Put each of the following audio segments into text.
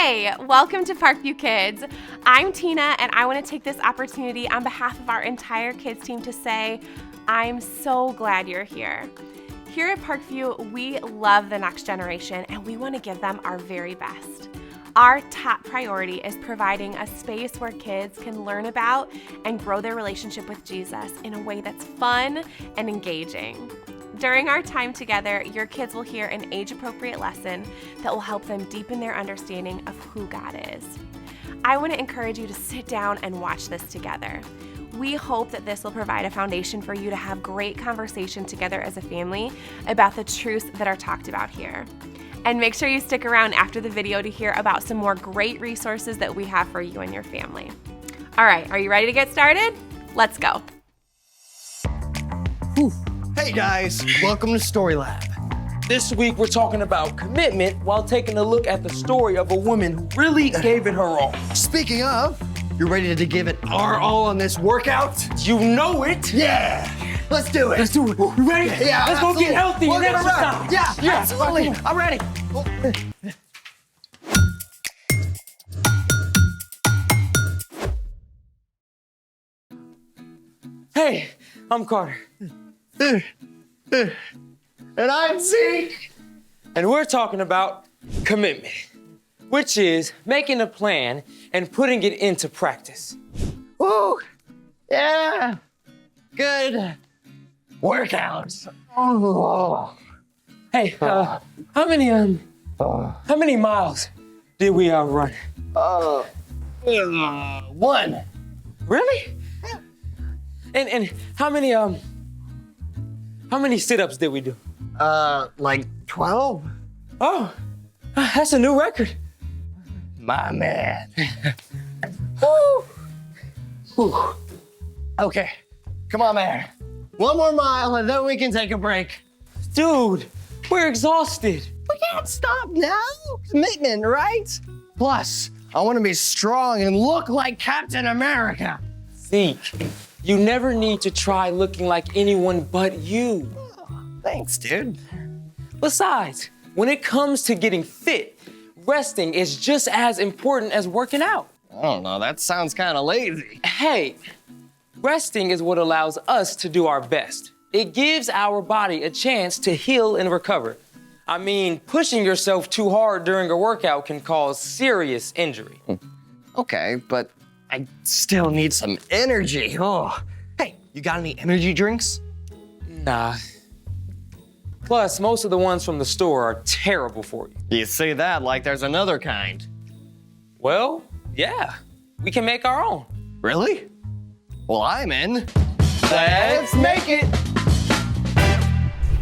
Hey, welcome to Parkview Kids. I'm Tina, and I want to take this opportunity on behalf of our entire kids team to say, I'm so glad you're here. Here at Parkview, we love the next generation, and we want to give them our very best. Our top priority is providing a space where kids can learn about and grow their relationship with Jesus in a way that's fun and engaging. During our time together, your kids will hear an age-appropriate lesson that will help them deepen their understanding of who God is. I want to encourage you to sit down and watch this together. We hope that this will provide a foundation for you to have great conversation together as a family about the truths that are talked about here. And make sure you stick around after the video to hear about some more great resources that we have for you and your family. All right, are you ready to get started? Let's go. Whew. Hey guys, welcome to Story Lab. This week we're talking about commitment while taking a look at the story of a woman who really gave it her all. Speaking of, you ready to give it our all on this workout? You know it. Yeah, let's do it. Let's do it. You ready? Yeah, let's absolutely. go get healthy We'll and get exercise. Yeah, absolutely. I'm ready. Hey, I'm Carter. And I'm Zeke. And we're talking about commitment, which is making a plan and putting it into practice. Woo, yeah, good workouts. Oh. Hey, how many miles did we run? One. Really? And how many sit-ups did we do? Like 12? Oh, that's a new record. My man. Woo. Whew. Okay, come on, man. One more mile and then we can take a break. Dude, we're exhausted. We can't stop now. Commitment, right? Plus, I want to be strong and look like Captain America. Zeke, you never need to try looking like anyone but you. Thanks, dude. Besides, when it comes to getting fit, resting is just as important as working out. I don't know, that sounds kind of lazy. Hey, resting is what allows us to do our best. It gives our body a chance to heal and recover. I mean, pushing yourself too hard during a workout can cause serious injury. Okay, but I still need some energy. Oh. Hey, you got any energy drinks? Nah. Plus, most of the ones from the store are terrible for you. You say that like there's another kind. Well, yeah, we can make our own. Really? Well, I'm in. Let's make it.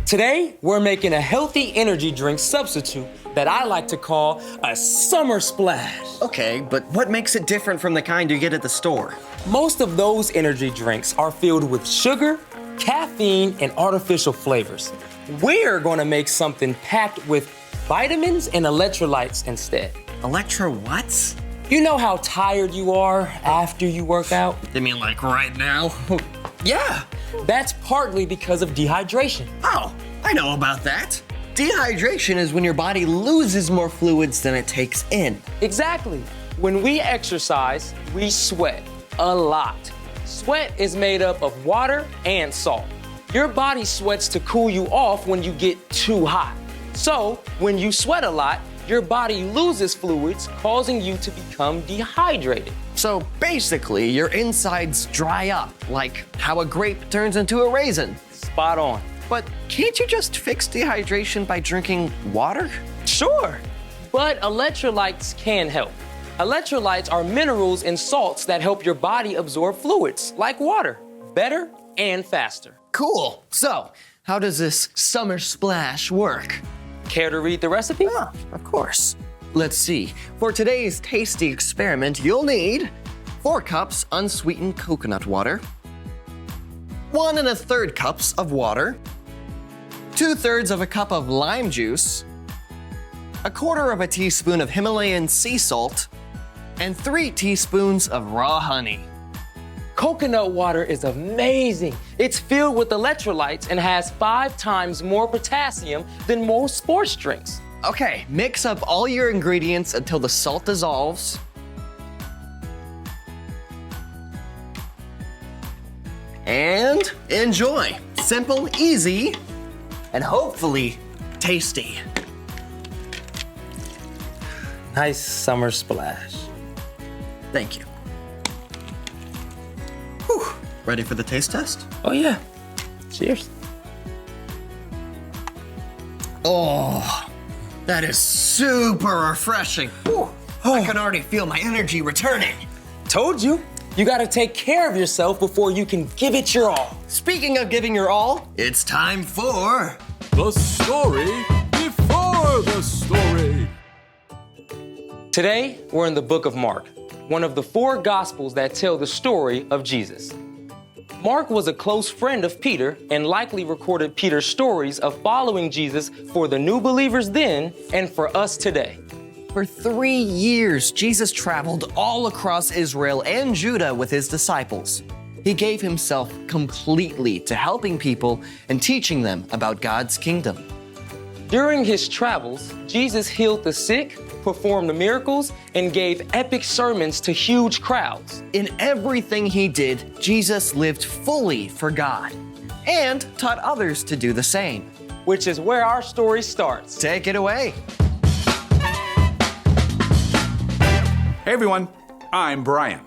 Today, we're making a healthy energy drink substitute that I like to call a summer splash. Okay, but what makes it different from the kind you get at the store? Most of those energy drinks are filled with sugar, caffeine, and artificial flavors. We're gonna make something packed with vitamins and electrolytes instead. Electro what? You know how tired you are after you work out? You mean like right now? Yeah, that's partly because of dehydration. Oh, I know about that. Dehydration is when your body loses more fluids than it takes in. Exactly. When we exercise, we sweat a lot. Sweat is made up of water and salt. Your body sweats to cool you off when you get too hot. So, when you sweat a lot, your body loses fluids, causing you to become dehydrated. So basically, your insides dry up, like how a grape turns into a raisin. Spot on. But can't you just fix dehydration by drinking water? Sure, but electrolytes can help. Electrolytes are minerals and salts that help your body absorb fluids, like water, better and faster. Cool. So, how does this summer splash work? Care to read the recipe? Ah, of course. Let's see. For today's tasty experiment, you'll need 4 cups unsweetened coconut water, 1 1/3 cups of water, 2/3 of a cup of lime juice, 1/4 of a teaspoon of Himalayan sea salt, and 3 teaspoons of raw honey. Coconut water is amazing. It's filled with electrolytes and has 5 times more potassium than most sports drinks. Okay, mix up all your ingredients until the salt dissolves. And enjoy. Simple, easy, and hopefully tasty. Nice summer splash. Thank you. Whew. Ready for the taste test? Oh yeah. Cheers. Oh, that is super refreshing. Whew. I can already feel my energy returning. Told you. You gotta take care of yourself before you can give it your all. Speaking of giving your all, it's time for The story before the story. Today, we're in the book of Mark, one of the 4 gospels that tell the story of Jesus. Mark was a close friend of Peter and likely recorded Peter's stories of following Jesus for the new believers then and for us today. For 3 years, Jesus traveled all across Israel and Judah with his disciples. He gave himself completely to helping people and teaching them about God's kingdom. During his travels, Jesus healed the sick, performed miracles, and gave epic sermons to huge crowds. In everything he did, Jesus lived fully for God and taught others to do the same. Which is where our story starts. Take it away. Hey everyone, I'm Brian.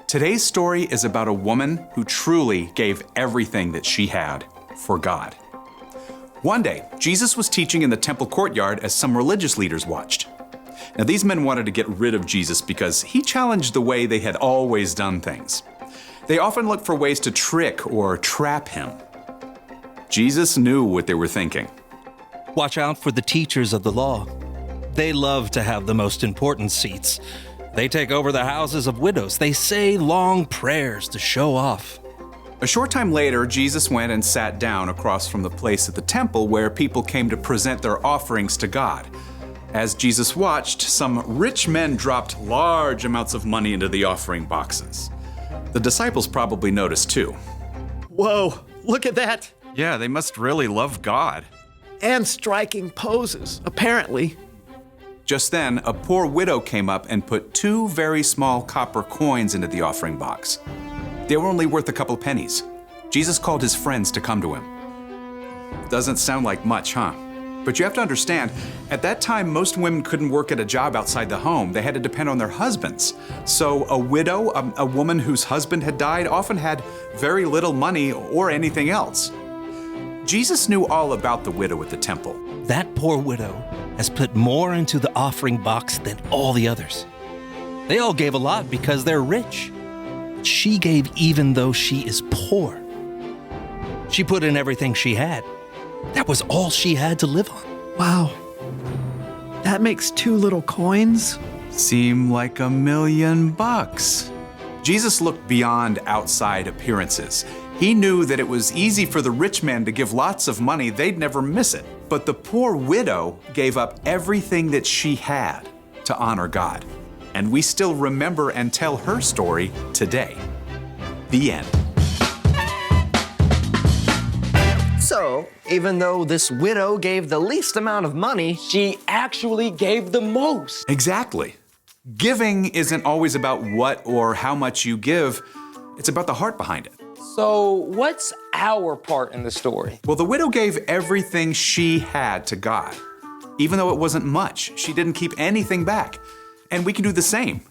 Today's story is about a woman who truly gave everything that she had for God. One day, Jesus was teaching in the temple courtyard as some religious leaders watched. Now, these men wanted to get rid of Jesus because he challenged the way they had always done things. They often looked for ways to trick or trap him. Jesus knew what they were thinking. Watch out for the teachers of the law. They love to have the most important seats. They take over the houses of widows. They say long prayers to show off. A short time later, Jesus went and sat down across from the place at the temple where people came to present their offerings to God. As Jesus watched, some rich men dropped large amounts of money into the offering boxes. The disciples probably noticed too. Whoa, look at that. Yeah, they must really love God. And striking poses, apparently. Just then, a poor widow came up and put 2 very small copper coins into the offering box. They were only worth a couple pennies. Jesus called his friends to come to him. Doesn't sound like much, huh? But you have to understand, at that time, most women couldn't work at a job outside the home. They had to depend on their husbands. So a widow, a woman whose husband had died, often had very little money or anything else. Jesus knew all about the widow at the temple. That poor widow has put more into the offering box than all the others. They all gave a lot because they're rich. She gave even though she is poor. She put in everything she had. That was all she had to live on. Wow. That makes 2 little coins. Seem like $1 million. Jesus looked beyond outside appearances. He knew that it was easy for the rich men to give lots of money, they'd never miss it. But the poor widow gave up everything that she had to honor God. And we still remember and tell her story today. The end. So, even though this widow gave the least amount of money, She actually gave the most. Exactly. Giving isn't always about what or how much you give. It's about the heart behind it. So, what's our part in the story? Well, the widow gave everything she had to God. Even though it wasn't much, she didn't keep anything back. And we can do the same.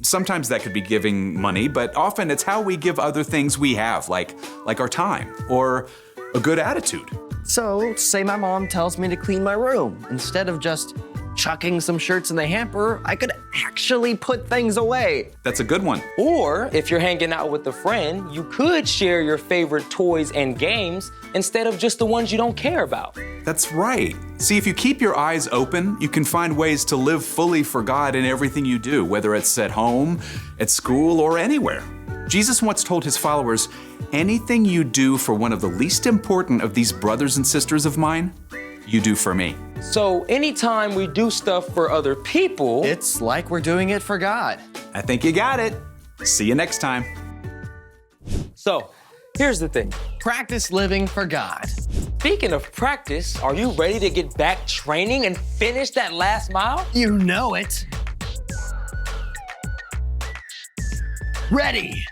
Sometimes that could be giving money, but often it's how we give other things we have, like our time or a good attitude. so say my mom tells me to clean my room. Instead of just chucking some shirts in the hamper, I could actually put things away. That's a good one. Or if you're hanging out with a friend, you could share your favorite toys and games instead of just the ones you don't care about. That's right. See, if you keep your eyes open, you can find ways to live fully for God in everything you do, whether it's at home, at school, or anywhere. Jesus once told his followers, anything you do for one of the least important of these brothers and sisters of mine, you do for me. So anytime we do stuff for other people, It's like we're doing it for God. I think you got it. See you next time. so here's the thing. Practice living for God. Speaking of practice, are you ready to get back training and finish that last mile? You know it. Ready.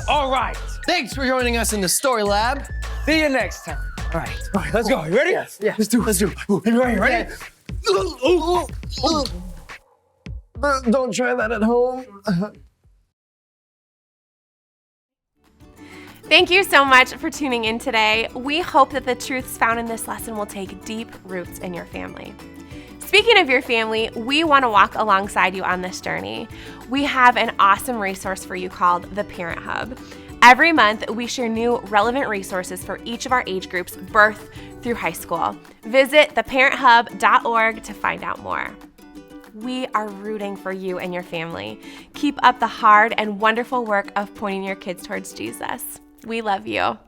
All right. Thanks for joining us in the Story Lab. See you next time. All right, let's go. You ready? Yes, yeah. Let's do it. Ready? Don't try that at home. Thank you so much for tuning in today. We hope that the truths found in this lesson will take deep roots in your family. Speaking of your family, we want to walk alongside you on this journey. We have an awesome resource for you called the Parent Hub. Every month, we share new relevant resources for each of our age groups, birth through high school. Visit theparenthub.org to find out more. We are rooting for you and your family. Keep up the hard and wonderful work of pointing your kids towards Jesus. We love you.